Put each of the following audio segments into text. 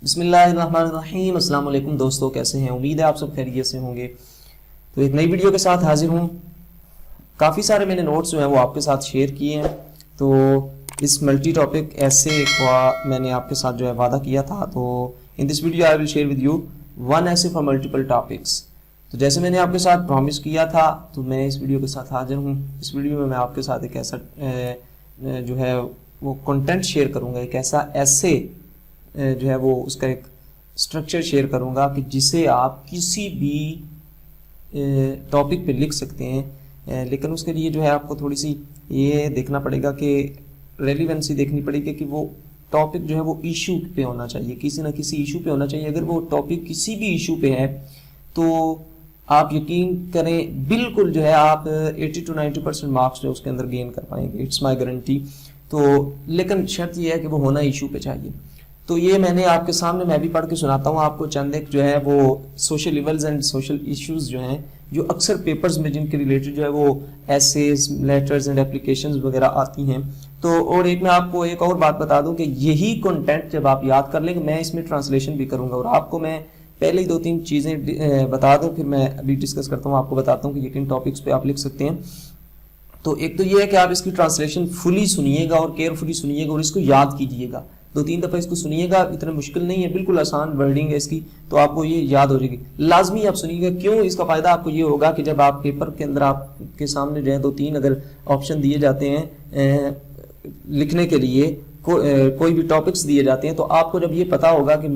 بسم اللہ الرحمن الرحیم۔ السلام علیکم دوستو، کیسے ہیں؟ امید ہے آپ سب خیریت سے ہوں گے۔ تو ایک نئی ویڈیو کے ساتھ حاضر ہوں۔ کافی سارے میں نے نوٹس جو ہیں وہ آپ کے ساتھ شیئر کیے ہیں، تو اس ملٹی ٹاپک ایسے میں نے آپ کے ساتھ جو ہے وعدہ کیا تھا، تو ان دس video I will share with you one essay for multiple topics. تو جیسے میں نے آپ کے ساتھ پرومس کیا تھا، تو میں اس ویڈیو کے ساتھ حاضر ہوں۔ اس ویڈیو میں آپ کے ساتھ ایک ایسا جو ہے وہ کنٹینٹ شیئر کروں گا، ایک ایسا ایسے جو ہے وہ اس کا ایک سٹرکچر شیئر کروں گا کہ جسے آپ کسی بھی ٹاپک پہ لکھ سکتے ہیں، لیکن اس کے لیے جو ہے آپ کو تھوڑی سی یہ دیکھنا پڑے گا کہ ریلیونسی دیکھنی پڑے گی کہ وہ ٹاپک جو ہے وہ ایشو پہ ہونا چاہیے، کسی نہ کسی ایشو پہ ہونا چاہیے۔ اگر وہ ٹاپک کسی بھی ایشو پہ ہے تو آپ یقین کریں بالکل جو ہے آپ 80 to 90% مارکس جو اس کے اندر گین کر پائیں گے، اٹس مائی گارنٹی۔ تو لیکن شرط یہ ہے کہ وہ ہونا ایشو پہ چاہیے۔ تو یہ میں نے آپ کے سامنے میں بھی پڑھ کے سناتا ہوں آپ کو چند ایک جو ہے وہ social events and social issues جو ہیں، جو اکثر پیپرز میں جن کے ریلیٹڈ جو ہے وہ ایسیز، لیٹرز اینڈ اپلیکیشنز وغیرہ آتی ہیں۔ تو اور ایک میں آپ کو ایک اور بات بتا دوں کہ یہی کنٹینٹ جب آپ یاد کر لیں کہ میں اس میں ٹرانسلیشن بھی کروں گا، اور آپ کو میں پہلے ہی 2-3 چیزیں بتا دوں، پھر میں ابھی ڈسکس کرتا ہوں، آپ کو بتاتا ہوں کہ یہ کن ٹاپکس پہ آپ لکھ سکتے ہیں۔ تو ایک تو یہ ہے کہ آپ اس کی ٹرانسلیشن فلی سنیے گا اور کیئرفلی سنیے گا اور اس کو یاد کیجیے گا، 2-3 دفعہ اس کو سنیے گا، اتنا مشکل نہیں ہے، بالکل آسان ورڈنگ ہے اس کی، تو آپ کو یہ یاد ہو جائے گی۔ لازمی آپ سنیے گا، کیوں؟ اس کا فائدہ آپ کو یہ ہوگا کہ جب آپ پیپر کے اندر آپ کے سامنے جو ہے 2-3 اگر آپشن دیے جاتے ہیں لکھنے کے لیے، کوئی بھی ٹاپکس دیے جاتے ہیں، تو آپ کو جب یہ پتا ہوگا کہ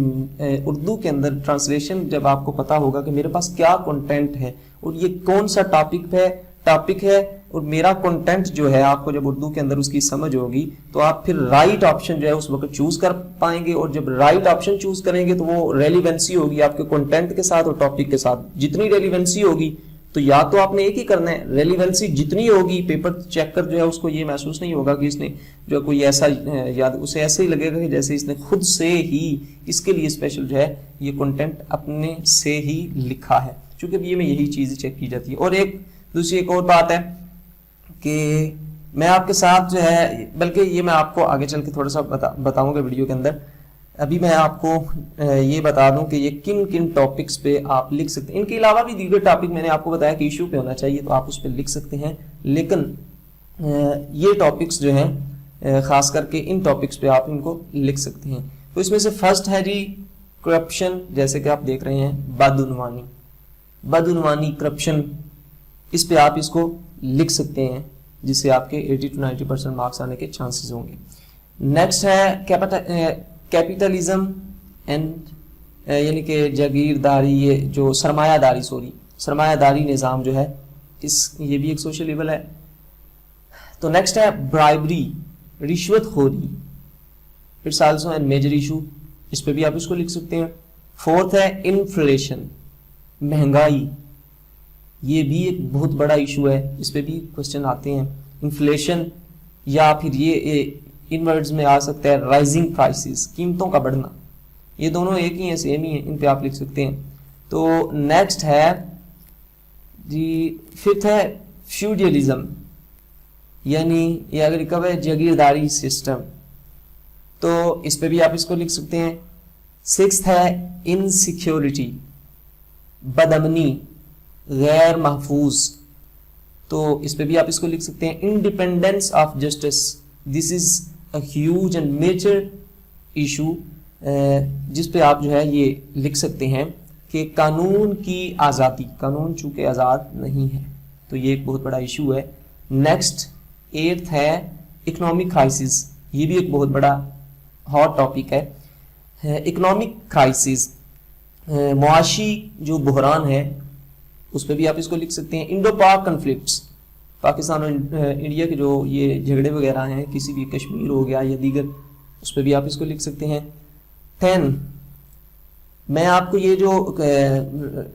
اردو کے اندر ٹرانسلیشن جب آپ کو پتا ہوگا کہ میرے پاس کیا کنٹینٹ ہے اور یہ کون سا ٹاپک ہے اور میرا کنٹینٹ جو ہے، آپ کو جب اردو کے اندر اس کی سمجھ ہوگی تو آپ پھر رائٹ آپشن جو ہے اس وقت چوز کر پائیں گے، اور جب رائٹ آپشن چوز کریں گے تو وہ ریلیونسی ہوگی آپ کے کنٹینٹ کے ساتھ اور ٹاپک کے ساتھ۔ جتنی ریلیونسی ہوگی تو یا تو آپ نے ایک ہی کرنا ہے، ریلیونسی جتنی ہوگی پیپر چیک کر جو ہے اس کو یہ محسوس نہیں ہوگا کہ اس نے جو ہے کوئی ایسا یاد، اسے ایسے ہی لگے گا کہ جیسے اس نے خود سے ہی اس کے لیے اسپیشل جو ہے یہ کنٹینٹ اپنے سے ہی لکھا ہے، چونکہ یہ میں یہی چیز چیک کی جاتی ہے۔ اور دوسری ایک اور بات ہے کہ میں آپ کے ساتھ جو ہے، بلکہ یہ میں آپ کو آگے چل کے تھوڑا سا بتاؤں گا ویڈیو کے اندر، ابھی میں آپ کو یہ بتا دوں کہ یہ کن کن ٹاپکس پہ آپ لکھ سکتے ہیں۔ ان کے علاوہ بھی دیگر ٹاپک میں نے آپ کو بتایا کہ ایشو پہ ہونا چاہیے، تو آپ اس پہ لکھ سکتے ہیں، لیکن یہ ٹاپکس جو ہیں خاص کر کے ان ٹاپکس پہ آپ ان کو لکھ سکتے ہیں۔ تو اس میں سے فرسٹ ہے جی کرپشن، جیسے کہ آپ دیکھ رہے ہیں بدعنوانی کرپشن، اس پہ آپ اس کو لکھ سکتے ہیں، جس سے آپ کے 80 to 90% مارکس آنے کے چانسز ہوں گے۔ نیکسٹ ہے کیپیٹلزم اینڈ یعنی کہ جاگیرداری، یہ جو سرمایہ داری نظام جو ہے، یہ بھی ایک سوشل ایول ہے۔ تو نیکسٹ ہے برائبری، رشوت خوری، it's also an major issue, اس پہ بھی آپ اس کو لکھ سکتے ہیں۔ فورتھ ہے انفلیشن، مہنگائی، یہ بھی ایک بہت بڑا ایشو ہے، اس پہ بھی کوشچن آتے ہیں۔ انفلیشن، یا پھر یہ ان ورڈز میں آ سکتا ہے رائزنگ پرائسز، قیمتوں کا بڑھنا، یہ دونوں ایک ہی ہیں، سیم ہی ہیں، ان پہ آپ لکھ سکتے ہیں۔ تو نیکسٹ ہے جی ففتھ ہے فیوڈلزم، یعنی یہ اگر کب ہے جاگیرداری سسٹم، تو اس پہ بھی آپ اس کو لکھ سکتے ہیں۔ سکستھ ہے انسیکیورٹی، بدامنی، غیر محفوظ، تو اس پہ بھی آپ اس کو لکھ سکتے ہیں۔ Independence of justice, this is a huge and major issue, جس پہ آپ جو ہے یہ لکھ سکتے ہیں کہ قانون کی آزادی، قانون چونکہ آزاد نہیں ہے، تو یہ ایک بہت بڑا ایشو ہے۔ نیکسٹ 8th ہے اکنامک کرائسس، یہ بھی ایک بہت بڑا ہاٹ ٹاپک ہے۔ اکنامک کرائسس، معاشی جو بحران ہے، اس پہ بھی آپ اس کو لکھ سکتے ہیں۔ انڈو پاک کنفلکٹس، پاکستان اور انڈیا کے جو یہ جھگڑے وغیرہ ہیں، کسی بھی کشمیر ہو گیا یا دیگر، اس پہ بھی آپ اس کو لکھ سکتے ہیں۔ 10 میں آپ کو یہ جو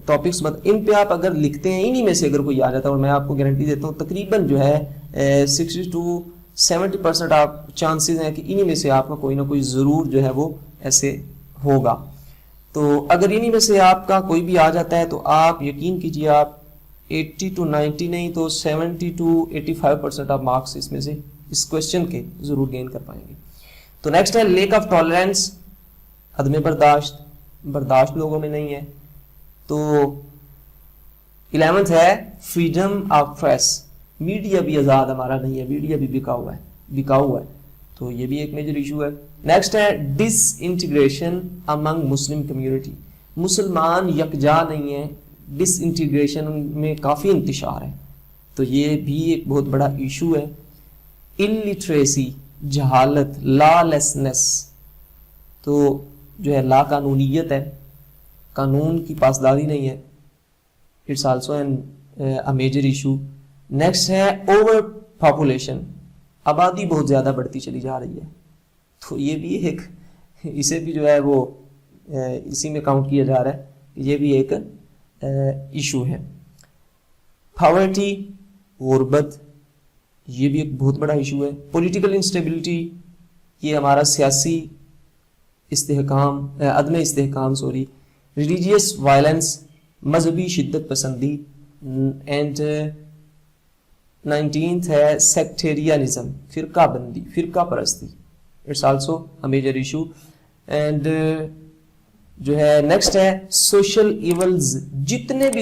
ٹاپکس ان پہ آپ اگر لکھتے ہیں، انہی میں سے اگر کوئی آ جاتا ہے، اور میں آپ کو گارنٹی دیتا ہوں تقریباً جو ہے 60 to 70% آپ چانسز ہیں کہ انہی میں سے آپ کا کوئی نہ کوئی ضرور جو ہے وہ ایسے ہوگا۔ تو اگر انہی میں سے آپ کا کوئی بھی آ جاتا ہے تو آپ یقین کیجیے آپ 80 to 90 نہیں تو 70 to 85% آپ مارکس اس میں سے اس کوشچن کے ضرور گین کر پائیں گے۔ تو نیکسٹ ہے لیک آف ٹالرنس عدم برداشت لوگوں میں نہیں ہے. تو 11th ہے فریڈم آف پریس. میڈیا بھی آزاد ہمارا نہیں ہے, میڈیا بھی بکا ہوا ہے. تو یہ بھی ایک میجر ایشو ہے. نیکسٹ ہے ڈس انٹیگریشن امنگ مسلم کمیونٹی. مسلمان یکجا نہیں ہے, ڈس انٹیگریشن میں کافی انتشار ہے, تو یہ بھی ایک بہت بڑا ایشو ہے. انلیٹریسی, جہالت, لا لیسنس, تو جو ہے لا قانونیت ہے, قانون کی پاسداری نہیں ہے. It's also a major issue. Next ہے اوور پاپولیشن, آبادی بہت زیادہ بڑھتی چلی جا رہی ہے, تو یہ بھی ایک, اسے بھی جو ہے وہ اسی میں کاؤنٹ کیا جا رہا ہے, یہ بھی ایک ایشو ہے. پاورٹی, غربت, یہ بھی ایک بہت بڑا ایشو ہے. پولیٹیکل انسٹیبلٹی, یہ ہمارا سیاسی عدم استحکام. ریلیجیس وائلنس, مذہبی شدت پسندی. اینڈ 19th ہے سیکٹیرینزم, فرقہ پرستی. It's also a major issue. And جو ہے نیکسٹ ہے سوشل ایولز. جتنے بھی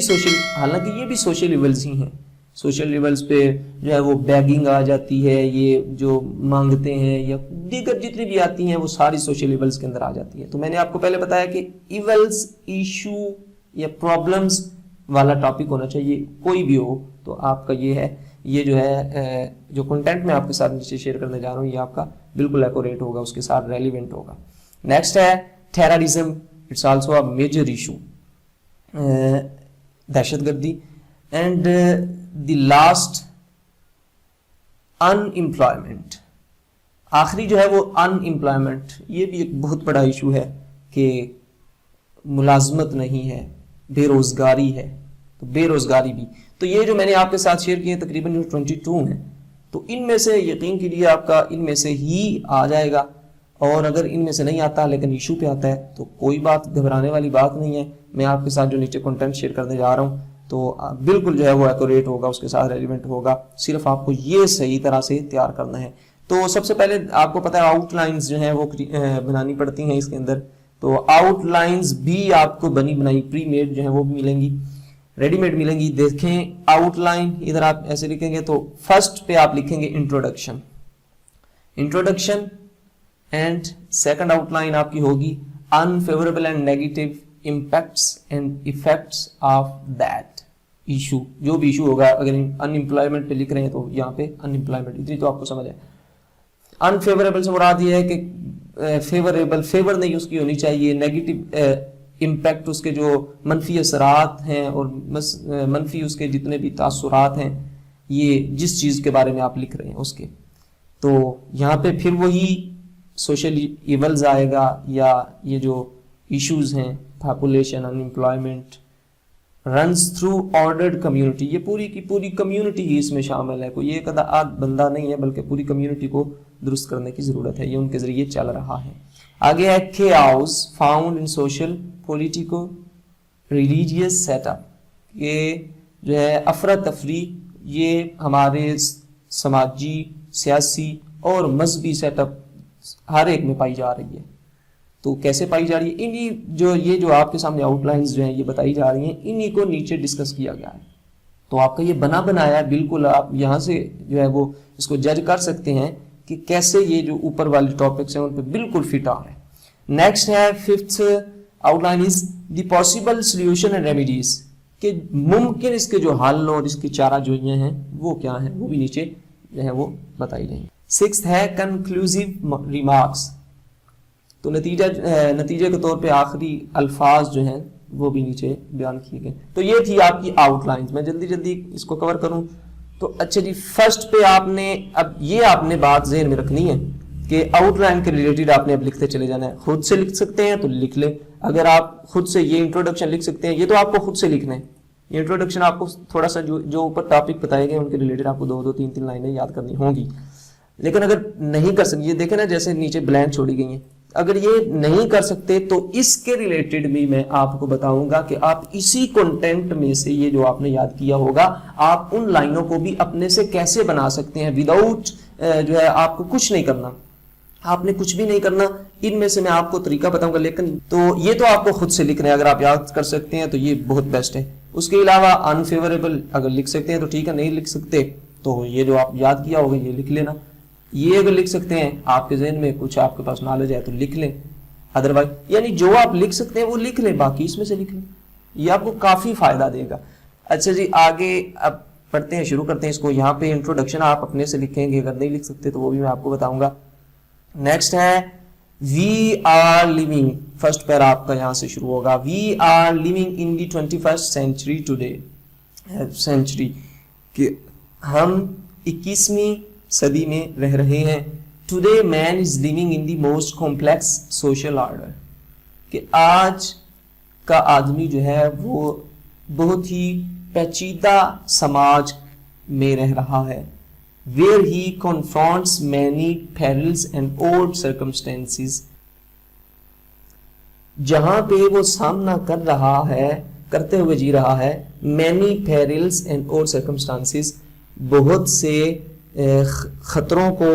حالانکہ یہ بھی سوشل ایولز ہی ہیں. سوشل ایولز پہ جو ہے وہ بیگنگ آ جاتی ہے, یہ جو مانگتے ہیں یا دیگر جتنی بھی آتی ہیں وہ ساری سوشل ایولز کے اندر آ جاتی ہے. تو میں نے آپ کو پہلے بتایا کہ ایولز, ایشو یا پرابلمز والا ٹاپک ہونا چاہیے, کوئی بھی ہو تو آپ کا یہ ہے, یہ جو ہے جو کنٹینٹ میں آپ کے ساتھ نیچے شیئر کرنے جا رہا ہوں یہ آپ کا بالکل ایکوریٹ ہوگا, اس کے ساتھ ریلیونٹ ہوگا. نیکسٹ ہے terrorism. It's also a major issue, دہشت گردی. And the last unemployment. آخری جو ہے وہ ان امپلائمنٹ, یہ بھی ایک بہت بڑا ایشو ہے کہ ملازمت نہیں ہے, بے روزگاری ہے. تو بے روزگاری بھی, تو یہ جو میں نے آپ کے ساتھ شیئر کیے تقریباً 22 ہیں, تو ان میں سے یقین کیجیے آپ کا ان میں سے ہی آ جائے گا, اور اگر ان میں سے نہیں آتا لیکن ایشو پہ آتا ہے تو کوئی بات گھبرانے والی بات نہیں ہے. میں آپ کے ساتھ جو نیچے کنٹینٹ شیئر کرنے جا رہا ہوں تو بالکل جو ہے وہ ایکوریٹ ہوگا, اس کے ساتھ ریلیونٹ ہوگا, صرف آپ کو یہ صحیح طرح سے تیار کرنا ہے. تو سب سے پہلے آپ کو پتہ ہے آؤٹ لائنز جو ہیں وہ بنانی پڑتی ہیں اس کے اندر. تو آؤٹ لائنز بھی آپ کو بنائی پری میڈ جو ہیں وہ بھی ملیں گی, ریڈی میڈ ملیں گی. دیکھیں آؤٹ لائن ادھر آپ ایسے لکھیں گے تو فرسٹ پہ آپ لکھیں گے introduction, and second out line آپ کی ہوگی unfavorable and negative impacts and effects of that issue. جو بھی ایشو ہوگا, اگر unemployment پہ لکھ رہے ہیں تو یہاں پہ unemployment, اتنی تو آپ کو سمجھ ہے. unfavorable سے مراد یہ ہے کہ فیور نہیں اس کی ہونی چاہیے, نیگیٹو امپیکٹ اس کے جو منفی اثرات ہیں اور منفی اس کے جتنے بھی تاثرات ہیں, یہ جس چیز کے بارے میں آپ لکھ رہے ہیں اس کے, تو یہاں پہ پھر وہی سوشل ایولز آئے گا, یا یہ جو ایشوز ہیں population, unemployment, runs through ordered community. یہ پوری کی پوری کمیونٹی ہی اس میں شامل ہے, کوئی ایک آدھ بندہ نہیں ہے بلکہ پوری کمیونٹی کو درست کرنے کی ضرورت ہے, یہ ان کے ذریعے چل رہا ہے. آگے ہے chaos found in social, political, religious set up. یہ جو ہے افراتفری, یہ ہمارے سماجی, سیاسی اور مذہبی سیٹ اپ ہر ایک میں پائی جا رہی ہے. تو کیسے پائی جا رہی ہے, یہ جو آپ کے سامنے آؤٹ لائنز جو ہیں یہ بتائی جا رہی ہیں, انہی کو نیچے ڈسکس کیا گیا ہے. تو آپ کا یہ بنایا ہے, بالکل آپ یہاں سے جو ہے وہ اس کو جج کر سکتے ہیں کہ کیسے یہ جو اوپر والے ٹاپکس ہیں ان پہ بالکل فٹ آ رہے ہیں. نیکسٹ ہے fifth out line is the possible solution and remedies, کہ ممکن اس کے جو حل اور اس کی چارہ جوئیاں ہیں وہ کیا ہیں, وہ بھی نیچے جو ہے وہ بتائی جائیں گی. سکسth ہے کنکلوزیو ریمارکس, تو نتیجے کے طور پہ آخری الفاظ جو ہیں وہ بھی نیچے بیان کیے گئے. تو یہ تھی آپ کی آؤٹ لائنز. میں جلدی اس کو کور کروں تو اچھا جی, فرسٹ پہ آپ نے بات ذہن میں رکھنی ہے کہ آؤٹ لائن کے ریلیٹڈ آپ نے اب لکھتے چلے جانا ہے. خود سے لکھ سکتے ہیں تو لکھ لیں, اگر آپ خود سے یہ انٹروڈکشن لکھ سکتے ہیں, یہ تو آپ کو خود سے لکھنا ہے. یہ انٹروڈکشن آپ کو تھوڑا سا جو اوپر ٹاپک بتائے گئے ان کے ریلیٹڈ آپ کو 2-3 لائنیں یاد کرنی ہوں گی. لیکن اگر نہیں کر سکتے, یہ دیکھیں نا جیسے نیچے بلینک چھوڑی گئی ہیں, اگر یہ نہیں کر سکتے تو اس کے ریلیٹڈ بھی میں آپ کو بتاؤں گا کہ آپ اسی کنٹینٹ میں سے یہ جو آپ نے یاد کیا ہوگا آپ ان لائنوں کو بھی اپنے سے کیسے بنا سکتے ہیں وداؤٹ جو ہے آپ کو کچھ نہیں کرنا, آپ نے کچھ بھی نہیں کرنا, ان میں سے میں آپ کو طریقہ بتاؤں گا، لیکن تو یہ تو آپ کو خود سے لکھنا ہے، اگر آپ یاد کر سکتے ہیں تو یہ بہت بیسٹ ہے. اس کے علاوہ انفیوریبل اگر لکھ سکتے ہیں تو ٹھیک ہے، نہیں لکھ سکتے تو یہ جو آپ یاد کیا ہوگا یہ لکھ لینا. یہ اگر لکھ سکتے ہیں، آپ کے ذہن میں کچھ آپ کے پاس نالج ہے تو لکھ لیں، ادروائز یعنی جو آپ لکھ سکتے ہیں وہ لکھ لیں، باقی اس میں سے لکھ لیں، یہ آپ کو کافی فائدہ دے گا. اچھا جی، آگے اب پڑھتے ہیں، شروع کرتے ہیں اس کو. یہاں پہ انٹروڈکشن آپ اپنے سے لکھیں گے، اگر نہیں لکھ سکتے تو وہ بھی میں آپ کو بتاؤں گا. نیکسٹ ہے we are living, first para آپ کا یہاں سے شروع ہوگا. We are living in the 21st century today, century کہ ہم 21ویں صدی میں رہ رہے ہیں. Today man is living in the most complex social order, کہ آج کا آدمی جو ہے وہ بہت ہی پیچیدہ سماج میں رہ رہا ہے. where he confronts many perils and odd circumstances، جہاں پہ وہ سامنا کر رہا ہے، کرتے ہوئے جی رہا ہے. many perils and odd circumstances، بہت سے خطروں کو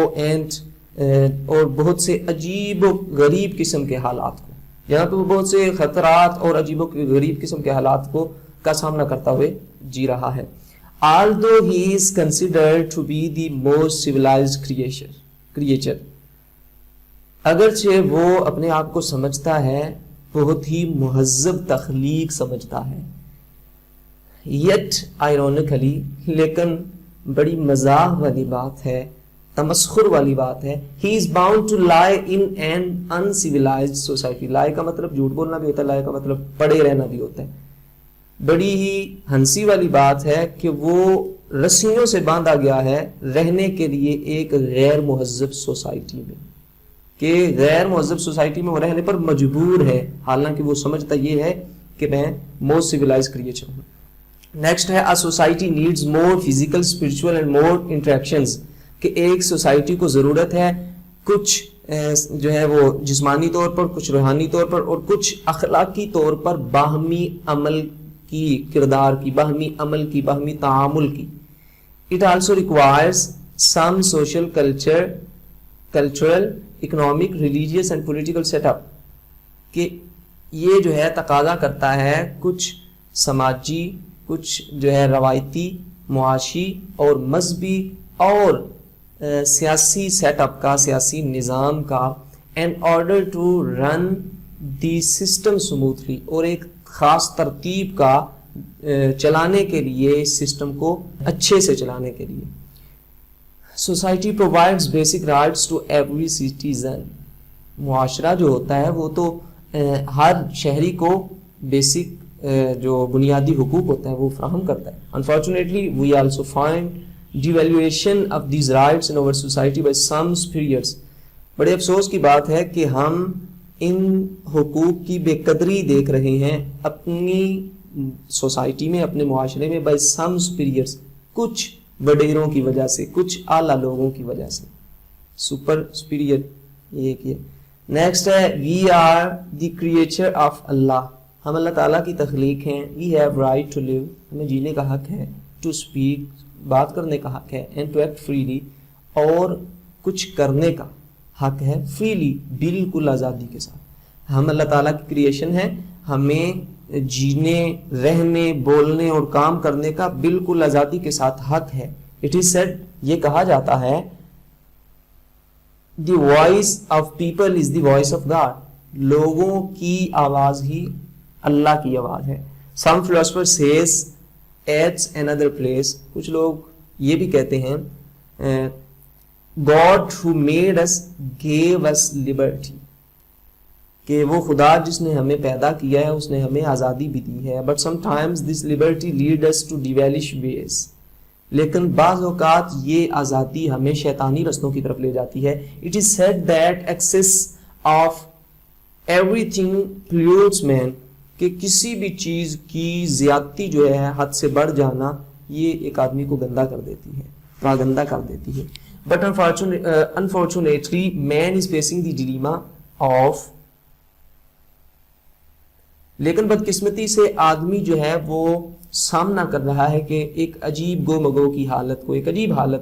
اور بہت سے عجیب و غریب قسم کے حالات کو، یہاں پہ وہ بہت سے خطرات اور عجیب و غریب قسم کے حالات کو کا سامنا کرتا ہوئے جی رہا ہے. although he is considered to be the most civilized creature، اگرچہ وہ اپنے آپ کو سمجھتا ہے بہت ہی مہذب تخلیق سمجھتا ہے. yet ironically، لیکن بڑی مزاح والی بات ہے، تمسخر والی بات ہے. he is bound to lie in an uncivilized society، lie کا مطلب جھوٹ بولنا بھی ہوتا ہے، lie کا مطلب پڑے رہنا بھی ہوتا ہے. بڑی ہی ہنسی والی بات ہے کہ وہ رسیوں سے باندھا گیا ہے رہنے کے لیے ایک غیر مہذب سوسائٹی میں، کہ غیر مہذب سوسائٹی میں وہ رہنے پر مجبور ہے، حالانکہ وہ سمجھتا یہ ہے کہ میں موسٹ سویلائز کریچر ہوں. نیکسٹ ہے a society needs more physical, spiritual and more interactions، کہ ایک سوسائٹی کو ضرورت ہے کچھ جو ہے وہ جسمانی طور پر، کچھ روحانی طور پر اور کچھ اخلاقی طور پر باہمی عمل کی، کردار کی، باہمی عمل کی، باہمی تعامل کی. It also requires some social cultural, economic, religious and political setup، کہ یہ جو ہے تقاضا کرتا ہے کچھ سماجی، کچھ جو ہے روایتی، معاشی اور مذہبی اور سیاسی سیٹ اپ کا، سیاسی نظام کا. in order to run the system smoothly، اور ایک خاص ترتیب کا چلانے کے لیے، اس سسٹم کو اچھے سے چلانے کے لیے. Society provides basic rights to every citizen, معاشرہ جو ہوتا ہے وہ تو ہر شہری کو بیسک جو بنیادی حقوق ہوتے ہیں وہ فراہم کرتا ہے. Unfortunately, we also find devaluation of these rights in our society by some superiors، بڑے افسوس کی بات ہے کہ ہم ان حقوق کی بے قدری دیکھ رہے ہیں اپنی سوسائٹی میں، اپنے معاشرے میں. بائی سم سپیریئرس، کچھ وڈیروں کی وجہ سے، کچھ اعلیٰ لوگوں کی وجہ سے. سپر سپیریئر یہ کیا. نیکسٹ ہے we are the creature of Allah, ہم اللہ تعالیٰ کی تخلیق ہیں. We have right to live, ہمیں جینے کا حق ہے. ٹو اسپیک، بات کرنے کا حق ہے. اینڈ ٹو ایکٹ فریلی، اور کچھ کرنے کا حق ہے فریلی، بالکل آزادی کے ساتھ. ہم اللہ تعالیٰ کی کریشن ہے، ہمیں جینے، رہنے، بولنے اور کام کرنے کا بالکل آزادی کے ساتھ حق ہے. اٹ از سیڈ، یہ کہا جاتا ہے the voice of people is the voice of God, لوگوں کی آواز ہی اللہ کی آواز ہے. Some philosopher says it's another place، کچھ لوگ یہ بھی کہتے ہیں God who made us gave us liberty، کہ وہ خدا جس نے ہمیں پیدا کیا ہے اس نے ہمیں آزادی بھی دی ہے. But sometimes this liberty leads us to devilish ways، لیکن بعض اوقات یہ آزادی ہمیں شیطانی رستوں کی طرف لے جاتی ہے. It is said that excess of everything pollutes man، کہ کسی بھی چیز کی زیادتی جو ہے، حد سے بڑھ جانا، یہ ایک آدمی کو گندا کر دیتی ہے، پاگندہ کر دیتی ہے. But unfortunately man is facing the dilemma of، لیکن بدقسمتی سے آدمی جو ہے وہ سامنا کر رہا ہے کہ ایک عجیب گو مگو کی حالت کو، ایک عجیب حالت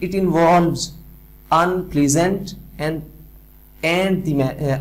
It involves unpleasant and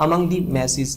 among the masses,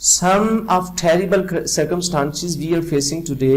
Some of terrible circumstances we are facing today,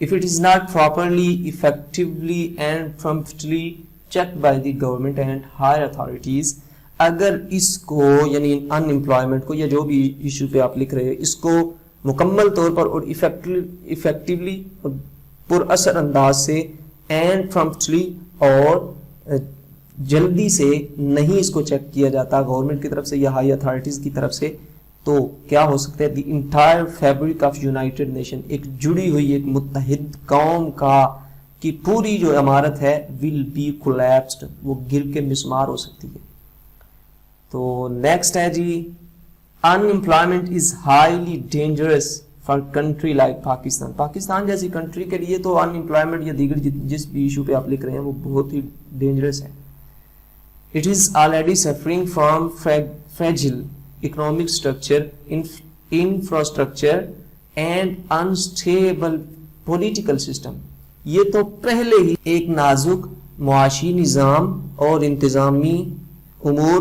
if it is not properly, effectively and promptly checked by the government and higher authorities. اگر اس کو یعنی ان امپلائمنٹ کو یا جو بھی issue پہ آپ لکھ رہے ہیں اس کو مکمل طور پر اور افیکٹولی اور پر اثر انداز سے اینڈ پرمپٹلی اور جلدی سے نہیں اس کو چیک کیا جاتا گورنمنٹ کی طرف سے یا ہائی اتھارٹیز کی طرف سے, تو کیا ہو سکتا ہے the entire fabric of United nation, ایک جڑی ہوئی ایک متحد قوم کا کی پوری جو عمارت ہے ول بی کولیپسڈ, وہ گر کے مسمار ہو سکتی ہے. تو نیکسٹ ہے جی, unemployment is highly dangerous for country like Pakistan. Pakistan جیسی کنٹری کے لیے تو ان امپلائمنٹ یا دیگر جس بھی ایشو پہ آپ لکھ رہے ہیں وہ بہت ہی ڈینجرس ہے. It is already suffering from fragile economic structure, infrastructure and unstable political system. یہ تو پہلے ہی ایک نازک معاشی نظام اور انتظامی امور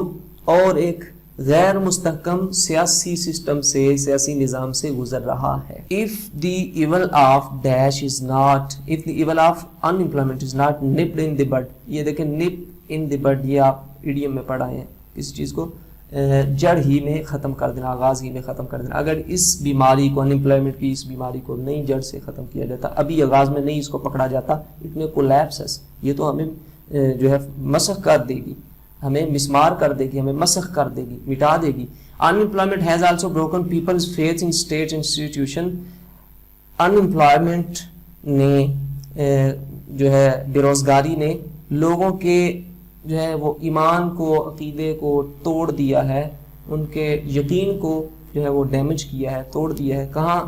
اور ایک غیر مستحکم سیاسی سسٹم سے, سیاسی نظام سے گزر رہا ہے. If the evil of dash is not, if the evil of unemployment is not nipped in the bud, یہ دیکھیں nip in the bud یہ آپ ایڈیم میں پڑھا ہے اس چیز کو, جڑ ہی میں ختم کر دینا, آغاز ہی میں ختم کر دینا. اگر اس بیماری کو, ان امپلائمنٹ کی اس بیماری کو نہیں جڑ سے ختم کیا جاتا, ابھی آغاز میں نہیں اس کو پکڑا جاتا, اٹ میں کولیپسس, یہ تو ہمیں جو ہے مسخ کر دے گی, ہمیں مسمار کر دے گی, ہمیں مسخ کر دے گی, مٹا دے گی. Unemployment has also broken people's faith in state institution. Unemployment نے جو ہے بے روزگاری نے لوگوں کے جو ہے وہ ایمان کو, عقیدے کو توڑ دیا ہے, ان کے یقین کو جو ہے وہ ڈیمیج کیا ہے, توڑ دیا ہے. کہاں,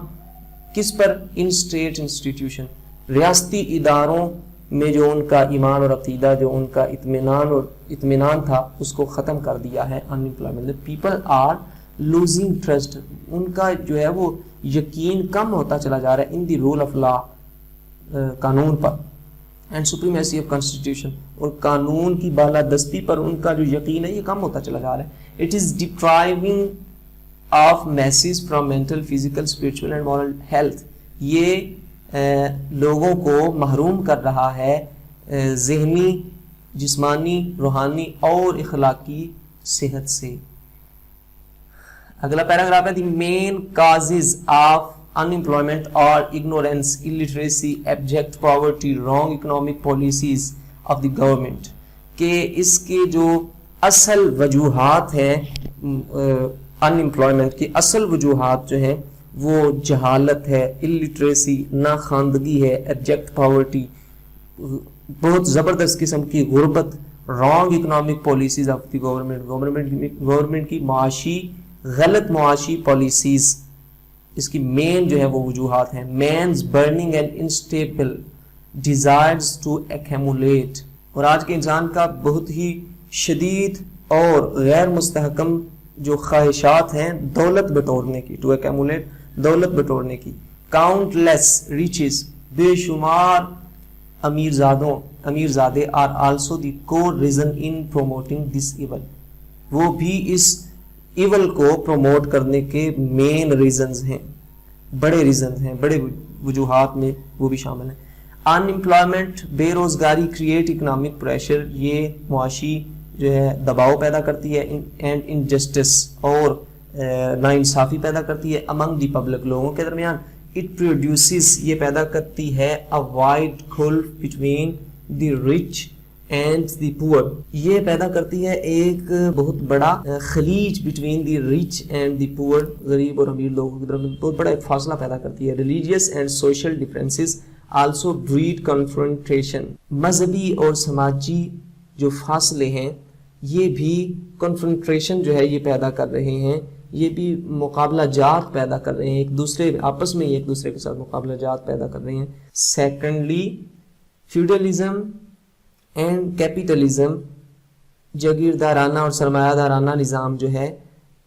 کس پر, ان اسٹیٹ انسٹیٹیوشن, ریاستی اداروں میں جو ان کا ایمان اور عقیدہ, جو ان کا اطمینان تھا, اس کو ختم کر دیا ہے unemployment. People are losing trust, ان کا جو ہے وہ یقین کم ہوتا چلا جا رہا ہے ان دی رول آف لا, قانون پر, اینڈ سپریمیسی آف کانسٹیٹیوشن, اور قانون کی بالادستی پر ان کا جو یقین ہے یہ کم ہوتا چلا جا رہا ہے. It is depriving of masses from mental, physical, spiritual and moral health. یہ لوگوں کو محروم کر رہا ہے ذہنی, جسمانی, روحانی اور اخلاقی صحت سے. اگلا پیراگراف ہے, the main causes of unemployment or ignorance, illiteracy, abject poverty, wrong economic policies of the government. کہ اس کے جو اصل وجوہات ہیں unemployment کی اصل وجوہات جو ہیں وہ جہالت ہے, illiteracy ناخواندگی ہے, abject poverty بہت زبردست قسم کی غربت, wrong economic policies of the government کی معاشی, غلط معاشی پالیسیز, اس کی مین جو ہے وہ وجوہات ہیں. Means burning and unstable desires to accumulate, اور آج کے انسان کا بہت ہی شدید اور غیر مستحکم جو خواہشات ہیں دولت بٹورنے کی, ٹو ایکیمولیٹ دولت بٹورنے کی. کاؤنٹ لیس ریچز, بے شمار امیرزادے are also the core reason in promoting this evil, وہ بھی اس ایول کو پروموٹ کرنے کے مین ریزنز ہیں, بڑے ریزنز ہیں, بڑے وجوہات میں وہ بھی شامل ہیں. ان امپلائمنٹ, بے روزگاری, کریٹ اکنامک پریشر, یہ معاشی جو ہے دباؤ پیدا کرتی ہے, اینڈ انجسٹس, اور ناانصافی پیدا کرتی ہے امنگ دی پبلک, لوگوں کے درمیان. اٹ پروڈیوسز, یہ پیدا کرتی ہے a wide gulf between the rich and the poor, یہ پیدا کرتی ہے ایک بہت بڑا خلیج between the reach and the پور, غریب اور امیر لوگوں کی درمیان بہت بڑا ایک فاصلہ پیدا کرتی ہے. Religious and social differences also breed confrontation, مذہبی اور سماجی جو فاصلے ہیں یہ بھی کنفرنٹریشن جو ہے یہ پیدا کر رہے ہیں, یہ بھی مقابلہ جات پیدا کر رہے ہیں, ایک دوسرے آپس میں ایک دوسرے کے ساتھ مقابلہ جات پیدا کر رہے ہیں. سیکنڈلی فیوڈلزم اینڈ کیپیٹلزم, جاگیردارانہ اور سرمایہ دارانہ نظام جو ہے,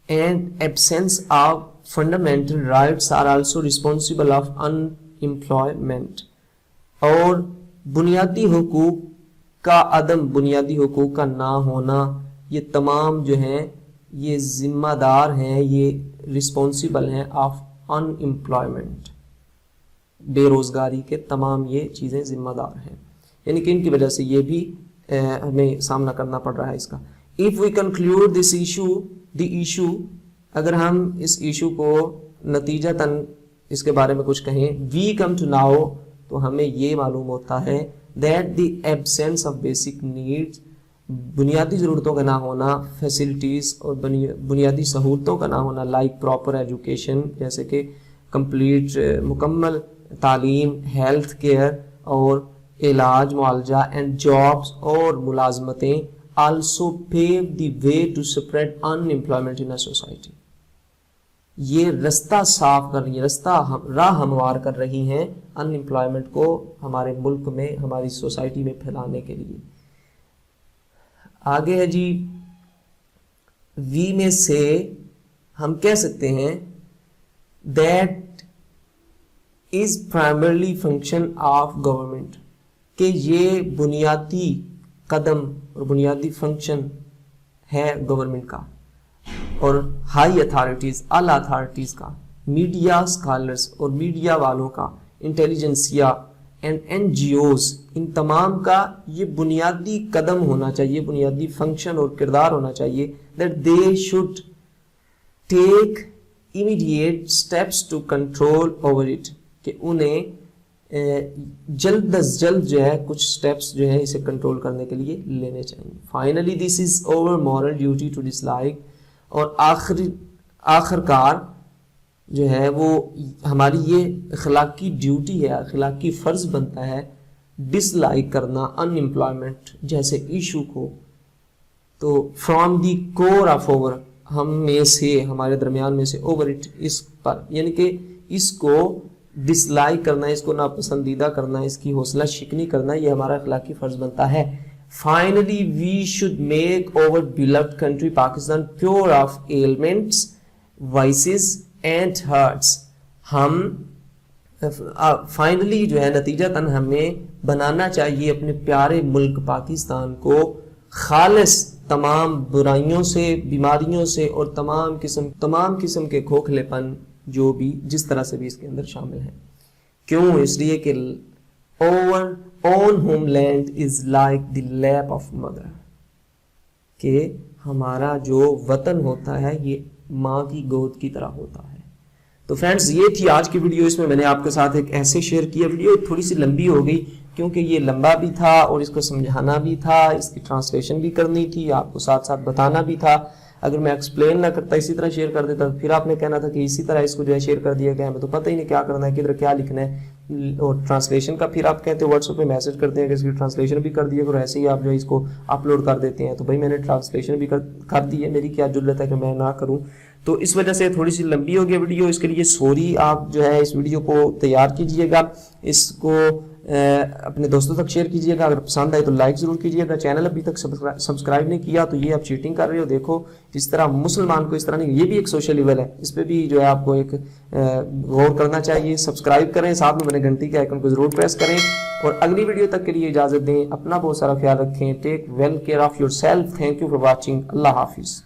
and absence of fundamental rights are also responsible of unemployment, اور بنیادی حقوق کا عدم, بنیادی حقوق کا نہ ہونا, یہ تمام جو ہیں یہ ذمہ دار ہیں, یہ رسپانسبل ہیں آف ان امپلائمنٹ. بے روزگاری کے تمام یہ چیزیں ذمہ دار ہیں، یعنی کہ ان کی وجہ سے یہ بھی ہمیں سامنا کرنا پڑ رہا ہے اس کا. If we conclude this issue اگر ہم اس ایشو کو نتیجتاً اس کے بارے میں کچھ کہیں، we come to know تو ہمیں یہ معلوم ہوتا ہے that the absence of basic needs بنیادی ضرورتوں کا نہ ہونا، فیسلٹیز اور بنیادی سہولتوں کا نہ ہونا، لائک پراپر ایجوکیشن جیسے کہ کمپلیٹ مکمل تعلیم، ہیلتھ کیئر اور علاج معالجہ، اینڈ جابس اور ملازمتیں، also pave the way to spread unemployment in a society. یہ رستہ صاف کر رہی ہیں، راہ ہموار کر رہی ہیں ان امپلائمنٹ کو ہمارے ملک میں، ہماری سوسائٹی میں پھیلانے کے لیے. آگے ہے جی، وی میں سے ہم کہہ سکتے ہیں that is primarily function of government, کہ یہ بنیادی قدم اور بنیادی فنکشن ہے گورنمنٹ کا اور ہائی اتھارٹیز، اعلیٰ اتھارٹیز کا، میڈیا اسکالرس اور میڈیا والوں کا، intelligentsia and N G Os, ان تمام کا یہ بنیادی قدم ہونا چاہیے، بنیادی فنکشن اور کردار ہونا چاہیے that they should take immediate steps to control over it, کہ انہیں جلد از جلد جو ہے کچھ سٹیپس جو ہے اسے کنٹرول کرنے کے لیے لینے چاہیے. Finally this is our moral duty to dislike, اور آخر کار جو ہے وہ ہماری یہ اخلاقی ڈیوٹی ہے، اخلاقی فرض بنتا ہے ڈس لائک کرنا ان امپلائمنٹ جیسے ایشو کو. تو from the core of our, ہم میں سے، ہمارے درمیان میں سے، اوور اٹ، اس پر، یعنی کہ اس کو ڈس لائک کرنا، اس کو ناپسندیدہ کرنا، اس کی حوصلہ شکنی کرنا، یہ ہمارا اخلاقی فرض بنتا ہے. Finally, we should make our beloved country Pakistan pure of ailments, vices and hurts. ہم فائنلی جو ہے نتیجتاً ہمیں بنانا چاہیے اپنے پیارے ملک پاکستان کو خالص تمام برائیوں سے، بیماریوں سے اور تمام قسم کے کھوکھلے پن جو بھی جس طرح سے بھی اس کے اندر شامل ہیں. کیوں؟ اس لیے کہ our own homeland is like the lap of mother، کہ ہمارا جو وطن ہوتا ہے یہ ماں کی گود کی طرح ہوتا ہے. تو فرینڈز یہ تھی آج کی ویڈیو، اس میں نے آپ کے ساتھ ایک ایسے شیئر کیا. ویڈیو تھوڑی سی لمبی ہو گئی کیونکہ یہ لمبا بھی تھا اور اس کو سمجھانا بھی تھا، اس کی ٹرانسلیشن بھی کرنی تھی، آپ کو ساتھ ساتھ بتانا بھی تھا. اگر میں ایکسپلین نہ کرتا، اسی طرح شیئر کر دیتا، پھر آپ نے کہنا تھا کہ اسی طرح اس کو جو ہے شیئر کر دیا گیا، ہمیں تو پتہ ہی نہیں کیا کرنا ہے، کدھر کیا لکھنا ہے. اور ٹرانسلیشن کا پھر آپ کہتے ہیں واٹس ایپ پہ میسج کرتے ہیں کہ اس کی ٹرانسلیشن بھی کر دیے اور ایسے ہی آپ جو ہے اس کو اپلوڈ کر دیتے ہیں. تو بھائی میں نے ٹرانسلیشن بھی کر دی ہے، میری کیا جرات ہے کہ میں نہ کروں. تو اس وجہ سے تھوڑی سی لمبی ہو گیا ویڈیو، اس کے لیے سوری. آپ جو ہے اس ویڈیو کو تیار کیجئے گا، اس کو اپنے دوستوں تک شیئر کیجئے گا. اگر پسند آئے تو لائک ضرور کیجئے گا. چینل ابھی تک سبسکرائب نہیں کیا تو یہ آپ چیٹنگ کر رہے ہو. دیکھو اس طرح مسلمان کو اس طرح نہیں، یہ بھی ایک سوشل لیول ہے، اس پہ بھی جو ہے آپ کو ایک غور کرنا چاہیے. سبسکرائب کریں، ساتھ میں گھنٹی کے آئیکن کو ضرور پریس کریں، اور اگلی ویڈیو تک کے لیے اجازت دیں. اپنا بہت سارا خیال رکھیں. Take well care of yourself. Thank you for watching. اللہ حافظ.